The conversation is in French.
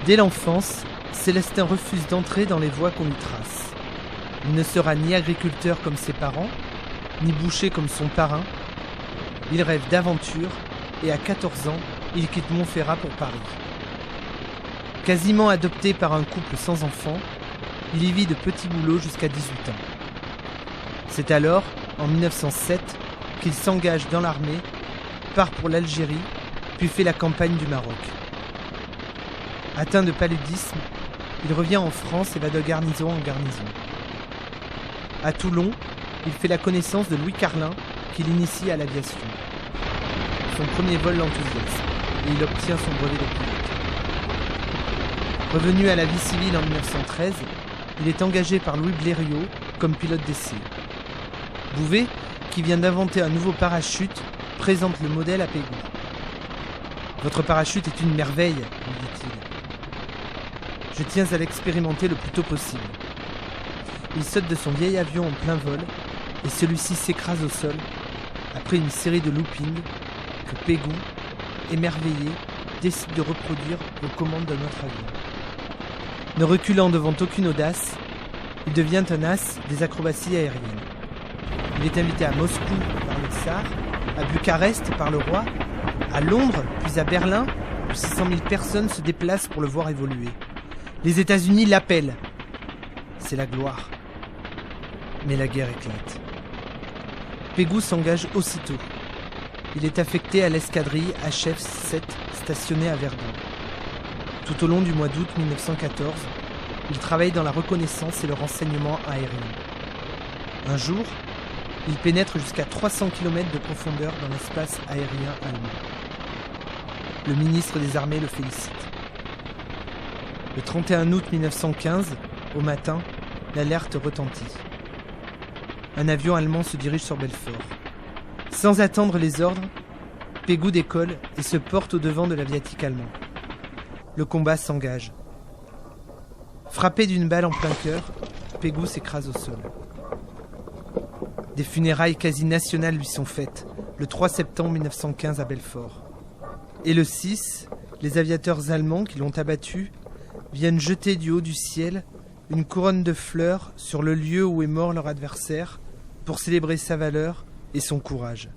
Dès l'enfance, Célestin refuse d'entrer dans les voies qu'on lui trace. Il ne sera ni agriculteur comme ses parents, ni boucher comme son parrain. Il rêve d'aventure et à 14 ans, il quitte Montferrat pour Paris. Quasiment adopté par un couple sans enfants, il y vit de petits boulots jusqu'à 18 ans. C'est alors, en 1907, qu'il s'engage dans l'armée, part pour l'Algérie, puis fait la campagne du Maroc. Atteint de paludisme, il revient en France et va de garnison en garnison. À Toulon, il fait la connaissance de Louis Carlin, qui l'initie à l'aviation. Son premier vol l'enthousiasme et il obtient son brevet de pilote. Revenu à la vie civile en 1913, il est engagé par Louis Blériot comme pilote d'essai. Bouvet, qui vient d'inventer un nouveau parachute, présente le modèle à Pégou. « Votre parachute est une merveille, lui dit-il. Je tiens à l'expérimenter le plus tôt possible. » Il saute de son vieil avion en plein vol et celui-ci s'écrase au sol après une série de loopings que Pégou, émerveillé, décide de reproduire aux commandes d'un autre avion. Ne reculant devant aucune audace, il devient un as des acrobaties aériennes. Il est invité à Moscou par le tsar, à Bucarest par le roi, à Londres puis à Berlin où 600 000 personnes se déplacent pour le voir évoluer. Les États-Unis l'appellent. C'est la gloire. Mais la guerre éclate. Pégou s'engage aussitôt. Il est affecté à l'escadrille HF-7 stationnée à Verdun. Tout au long du mois d'août 1914, il travaille dans la reconnaissance et le renseignement aérien. Un jour, il pénètre jusqu'à 300 km de profondeur dans l'espace aérien allemand. Le ministre des Armées le félicite. Le 31 août 1915, au matin, l'alerte retentit. Un avion allemand se dirige sur Belfort. Sans attendre les ordres, Pégou décolle et se porte au devant de l'aviatique allemand. Le combat s'engage. Frappé d'une balle en plein cœur, Pégou s'écrase au sol. Des funérailles quasi nationales lui sont faites, le 3 septembre 1915 à Belfort. Et le 6, les aviateurs allemands qui l'ont abattu viennent jeter du haut du ciel une couronne de fleurs sur le lieu où est mort leur adversaire pour célébrer sa valeur et son courage.